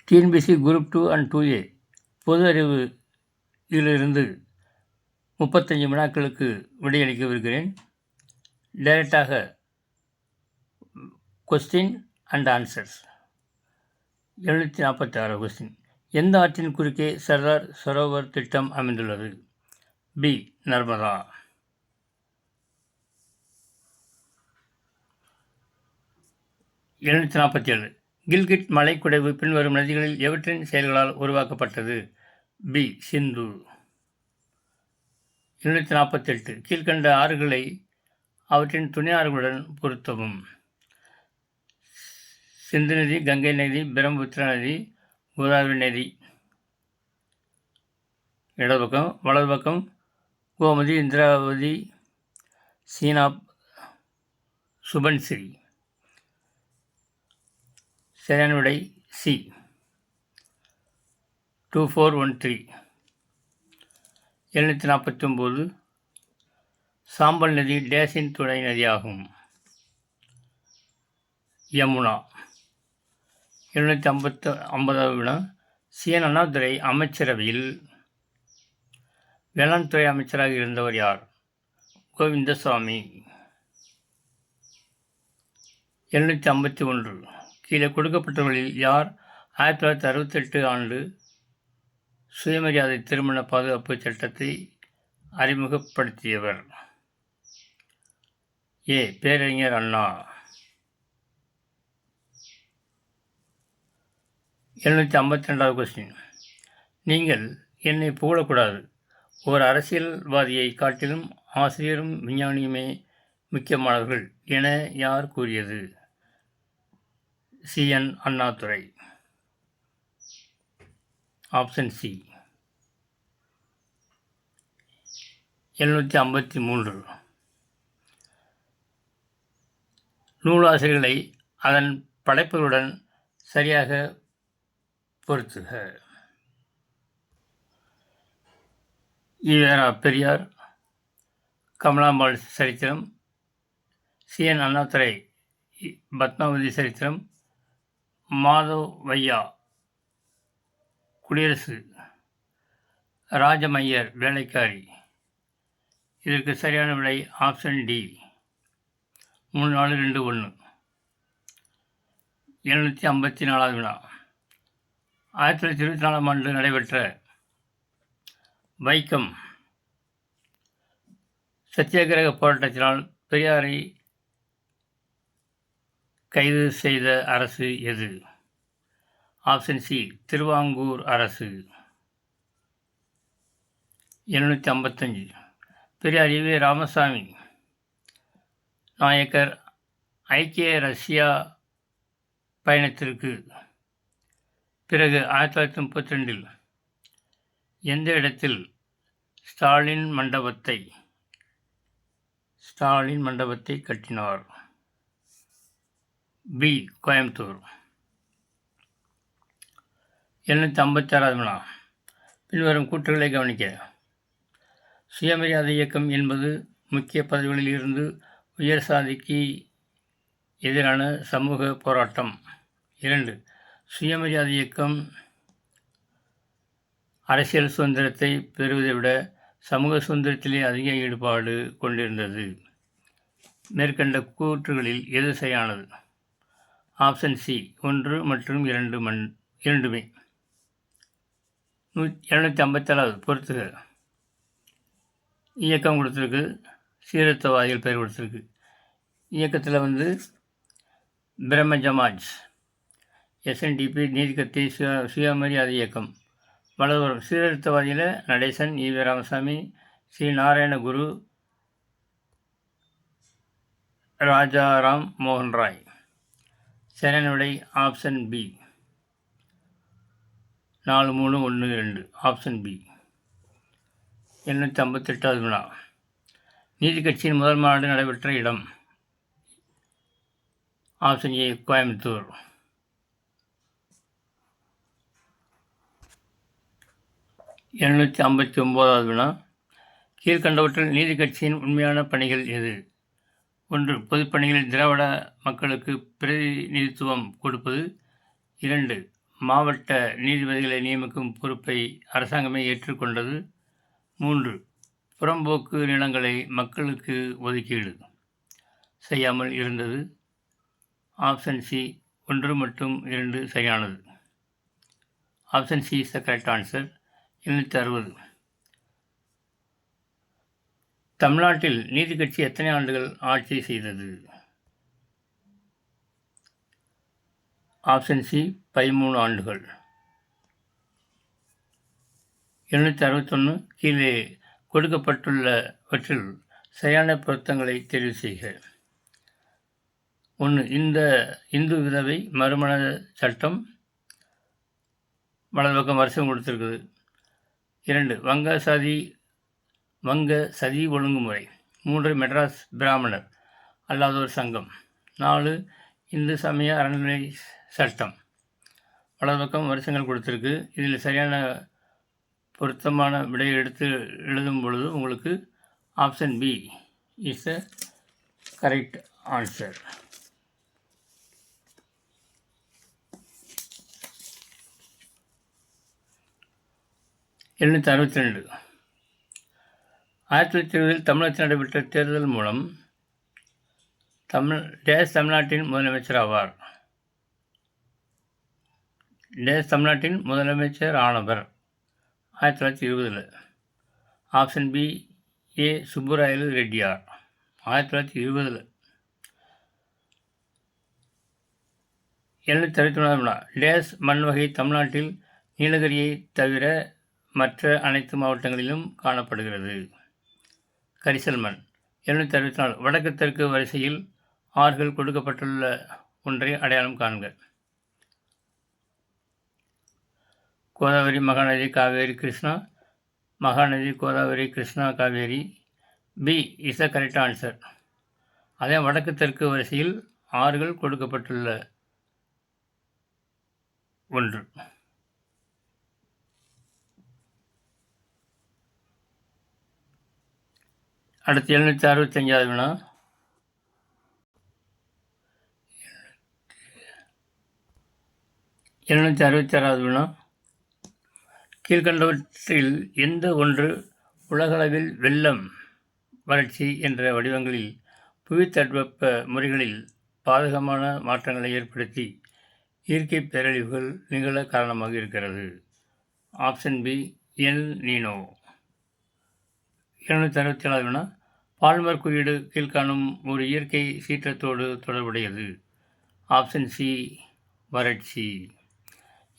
TNPSC group 2 and 2A பொது அறிவு இதிலிருந்து 35 வினாக்களுக்கு விடையளிக்கவிருக்கிறேன். டைரெக்டாக கொஸ்டின் அண்ட் ஆன்சர்ஸ். 746 கொஸ்டின். எந்த ஆற்றின் குறுக்கே சர்தார் சரோவர் திட்டம் அமைந்துள்ளது? பி. நர்மதா. 747 கில்கிட் மலைக்குடைவு பின்வரும் நதிகளில் எவற்றின் செயல்களால் உருவாக்கப்பட்டது? பி. சிந்து. 748 கீழ்கண்ட ஆறுகளை அவற்றின் துணை ஆறுகளுடன் பொருத்தவும். சிந்து நதி, கங்கை நதி, பிரம்மபுத்திரா நதி, கோதாவரி நதி. இடது பக்கம். வலது பக்கம் கோமதி, இந்திராவதி, சீனாப், சுபன்சிரி. சரியான விடை சி. 2413. 749 சாம்பல் நதி டேஸின் துணை நதியாகும்? யமுனா. 750 வினா சி.என். அண்ணாதுரை அமைச்சரவையில் வேளாண் துறை அமைச்சராக இருந்தவர் யார்? கோவிந்தசாமி. 751 கீழே கொடுக்கப்பட்டவர்களில் யார் 1968 ஆண்டு சுயமரியாதை திருமண பாதுகாப்பு சட்டத்தை அறிமுகப்படுத்தியவர்? ஏ. பேரறிஞர் அண்ணா. 752 கொஸ்டின். நீங்கள் என்னை புகழக்கூடாது. ஓர் அரசியல்வாதியை காட்டிலும் ஆசிரியரும் விஞ்ஞானியுமே முக்கியமானவர்கள் என யார் கூறியது? சி.என். அண்ணாதுரை. Option C. 753 நூலாசிரியர்களை அதன் படைப்புகளுடன் சரியாக பொருத்துக. ஈவேரா பெரியார் கமலாம்பாள் சரித்திரம், சி.என். அண்ணாதுரை பத்மாவதி சரித்திரம், மாதவையா குடியரசு, ராஜமையர் வேலைக்காரி. இதற்கு சரியான விடை ஆப்ஷன் டி. 3421. 754 வினா 1924 ஆண்டு நடைபெற்ற வைக்கம் சத்தியாகிரக போராட்டத்தினால் பெரியாரை கைது செய்த அரசு எது? Option C. திருவாங்கூர் அரசு. 755 பெரியார் ஈ.வே. ராமசாமி நாயக்கர் ஐக்கிய ரஷ்யா பயணத்திற்கு பிறகு 1932 எந்த இடத்தில் ஸ்டாலின் மண்டபத்தை கட்டினார்? பி. கோயம்புத்தூர். 756 வினா பின்வரும் கூற்றுகளை கவனிக்க. சுயமரியாதை இயக்கம் என்பது முக்கிய பதவிகளில் இருந்து உயர் சாதிக்கு எதிரான சமூக போராட்டம். 2. சுயமரியாதை இயக்கம் அரசியல் சுதந்திரத்தை பெறுவதை விட சமூக சுதந்திரத்திலே அதிக ஈடுபாடு கொண்டிருந்தது. மேற்கண்ட கூற்றுகளில் எது சரியானது? Option C. 1 மற்றும் 2 இரண்டுமே. 757 பொறுத்துக. இயக்கம் கொடுத்துருக்கு, சீர்திருத்தவாதிகள் பேர் கொடுத்துருக்கு. இயக்கத்தில் பிரம்ம ஜமாஜ், எஸ்என்டிபி, நீதிக்கட்சி, சுயமரியாதை இயக்கம். வலதுபுறம் சீர்திருத்தவாதியில் நடேசன், ஈ.வே. ராமசாமி, சி. நாராயணகுரு, ராஜாராம் மோகன் ராய். சரியான விடை ஆப்ஷன் பி. 4312 option B. 758 வினா நீதி கட்சியின் முதல் மாநாடு நடைபெற்ற இடம்? Option A. கோயம்புத்தூர். 759 வினா கீழ்கண்டவற்றில் நீதி கட்சியின் உண்மையான பணிகள் எது? 1. பொதுப்பணிகளில் திராவிட மக்களுக்கு பிரதிநிதித்துவம் கொடுப்பது. 2. மாவட்ட நீதிபதிகளை நியமிக்கும் பொறுப்பை அரசாங்கமே ஏற்றுக்கொண்டது. 3. புறம்போக்கு நிலங்களை மக்களுக்கு ஒதுக்கீடு செய்யாமல் இருந்தது. ஆப்ஷன் சி 1 மற்றும் 2 சரியானது. Option C is the correct answer. 760. தமிழ்நாட்டில் நீதி கட்சி எத்தனை ஆண்டுகள் ஆட்சி செய்தது? ஆப்ஷன் சி 13 ஆண்டுகள். 761. கீழே கொடுக்கப்பட்டுள்ளவற்றில் சரியான பொருத்தங்களை தெரிவு செய்க. 1. இந்த இந்து விதவை மறுமண சட்டம். வலது பக்கம் வருஷம் கொடுத்துருக்குது. 2. வங்க சதி ஒழுங்குமுறை. 3. மெட்ராஸ் பிராமணர் அல்லாதோர் சங்கம். 4. இந்து சமய அறநிலை சட்டம். வலது பக்கம் வருஷங்கள் கொடுத்துருக்கு. இதில் சரியான பொருத்தமான விடையை எடுத்து எழுதும் பொழுது உங்களுக்கு option B is the correct answer. எழுநூற்றி 62. 1920 தமிழகத்தில் நடைபெற்ற தேர்தல் மூலம் தமிழ்நாட்டின் முதலமைச்சர் ஆவார். தமிழ்நாட்டின் முதலமைச்சர் ஆனவர் 1920. Option B A Subbarayalu Reddiar 1920. 761. மண் வகை தமிழ்நாட்டில் நீலகிரியை தவிர மற்ற அனைத்து மாவட்டங்களிலும் காணப்படுகிறது. கரிசல் மண். 764. வடக்கு தெற்கு வரிசையில் ஆறுகள் கொடுக்கப்பட்டுள்ள ஒன்றை அடையாளம் காண்க. Godavari, Mahanadi, Kaveri, Krishna. Mahanadi, Godavari, Krishna, Kaveri. B is the correct answer. அதே வடக்கு தெற்கு வரிசையில் ஆறுகள் கொடுக்கப்பட்டுள்ள ஒன்று. அடுத்து 765. வினா. 766. வினா. கீழ்கண்டவற்றில் எந்த ஒன்று உலகளவில் வெள்ளம், வறட்சி என்ற வடிவங்களில் புவித்தட்பவெப்ப முறைகளில் பாதகமான மாற்றங்களை ஏற்படுத்தி இயற்கை பேரழிவுகள் நிகழ காரணமாக இருக்கிறது? Option B El Nino. 767. வினா. பால்மர் குறியீடு கீழ்காணும் ஒரு இயற்கை சீற்றத்தோடு தொடர்புடையது. ஆப்ஷன் சி வறட்சி.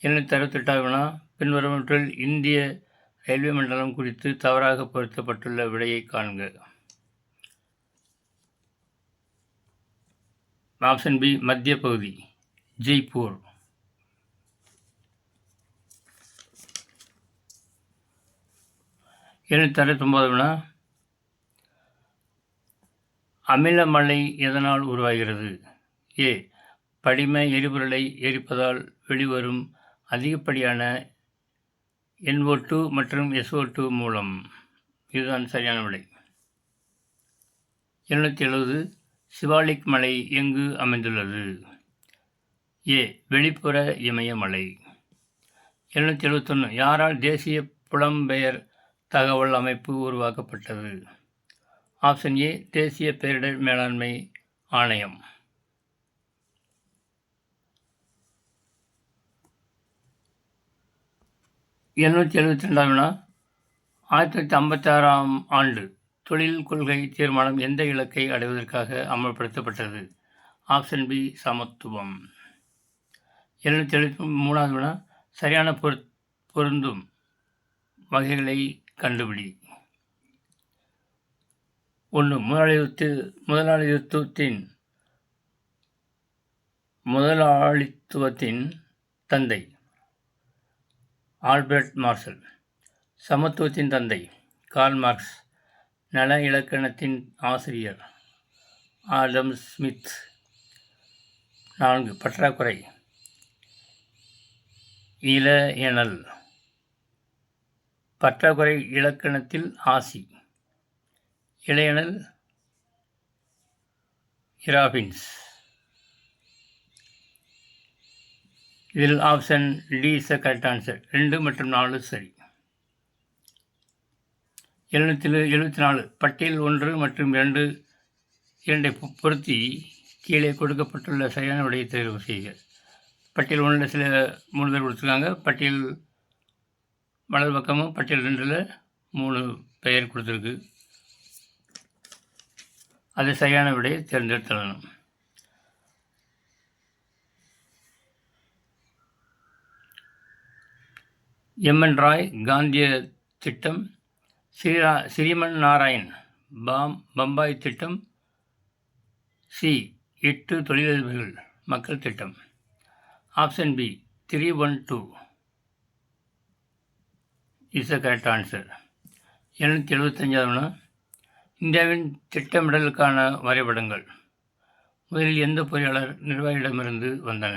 768. வினா. பின்வருவற்றில் இந்திய ரயில்வே மண்டலம் குறித்து தவறாக பொருத்தப்பட்டுள்ள விடையை காண்க. ஆப்ஷன் பி மத்திய பகுதி, ஜெய்ப்பூர். 769. வினா. அமிலமழை எதனால் உருவாகிறது? ஏ படிம எரிபொருளை எரிப்பதால் வெளிவரும் அதிகப்படியான NO2 மற்றும் SO2 மூலம். இதுதான் சரியான விடை. 770. சிவாலிக் மலை எங்கு அமைந்துள்ளது? ஏ வெளிப்புற இமயமலை. 771. யாரால் தேசிய புலம்பெயர் தகவல் அமைப்பு உருவாக்கப்பட்டது? ஆப்ஷன் ஏ தேசிய பேரிடர் மேலாண்மை ஆணையம். 772. வினா. 1956 ஆண்டு தொழில் கொள்கை தீர்மானம் எந்த இலக்கை அடைவதற்காக அமல்படுத்தப்பட்டது? ஆப்ஷன் பி சமத்துவம். 773. வினா. சரியான பொருந்தும் வகைகளை கண்டுபிடி. 1. முதலாளித்துவத்தின் தந்தை ஆல்பர்ட் மார்ஷல். சமத்துவத்தின் தந்தை கார்ல் மார்க்ஸ். நல இலக்கணத்தின் ஆசிரியர் ஆடம் ஸ்மித். 4. பற்றாக்குறை இலயனல். பற்றாக்குறை இலக்கணத்தில் ஆசி. Lionel Robbins. இதில் option D is the correct answer. 2 மற்றும் 4 சரி. 774 பட்டியல் 1 மற்றும் 2 பொருத்தி கீழே கொடுக்கப்பட்டுள்ள சரியான விடையை தேர்வு செய்க. பட்டியல் 1 சில 3 பேர் கொடுத்துருக்காங்க. பட்டியல் வலது பக்கமும் பட்டியல் 2 3 பெயர் கொடுத்துருக்கு. அது சரியான விடையை தேர்ந்தெடுத்துள்ளணும். எம்என் ராய் காந்திய திட்டம், ஸ்ரீமன் நாராயண் பம்பாய் திட்டம், சி 8 தொழிலதிபர்கள் மக்கள் திட்டம். Option B 312 is the correct answer. 775 இந்தியாவின் திட்டமிடலுக்கான வரைபடங்கள் முதலில் எந்த பொறியாளர் நிர்வாகியிடமிருந்து வந்தன?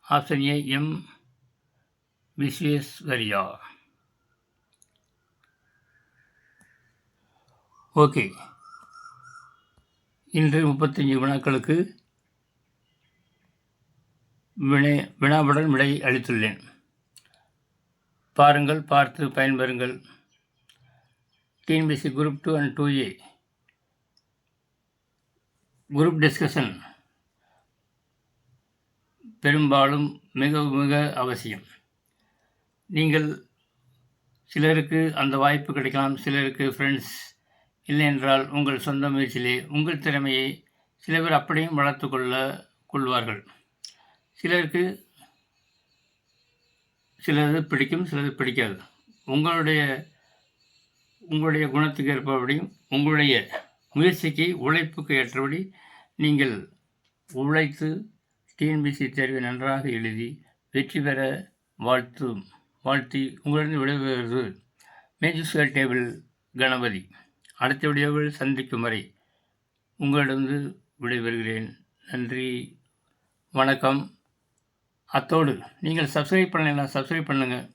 Option A M Visvesvaraya. Okay, இன்று 35 வினாக்களுக்கு வினாவுடன் விடை அளித்துள்ளேன். பாருங்கள், பார்த்து பயன்பெறுங்கள். TNPSC group 2 and 2A group discussion பெரும்பாலும் மிக மிக அவசியம். நீங்கள் சிலருக்கு அந்த வாய்ப்பு கிடைக்கலாம், சிலருக்கு ஃப்ரெண்ட்ஸ் இல்லை என்றால் உங்கள் சொந்த முயற்சியிலே உங்கள் திறமையை சில பேர் அப்படியும் வளர்த்து கொள்வார்கள். சிலருக்கு சிலது பிடிக்கும், சிலது பிடிக்காது. உங்களுடைய குணத்துக்கு ஏற்பபடியும் உங்களுடைய முயற்சிக்கு உழைப்புக்கு ஏற்றபடி நீங்கள் உழைத்து டிஎன்பிஎஸ்சி தேர்வை நன்றாக எழுதி வெற்றி பெற வாழ்த்தி உங்களிடம் விடைபெறுவது மேஜிக் டேபிள் கணபதி. அடுத்த வீடியோவில் சந்திக்கும் வரை உங்களிடந்து விடைபெறுகிறேன். நன்றி, வணக்கம். அத்தோடு நீங்கள் சப்ஸ்கிரைப் பண்ணலைன்னா சப்ஸ்கிரைப் பண்ணுங்கள்.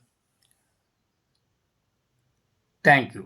தேங்க்யூ.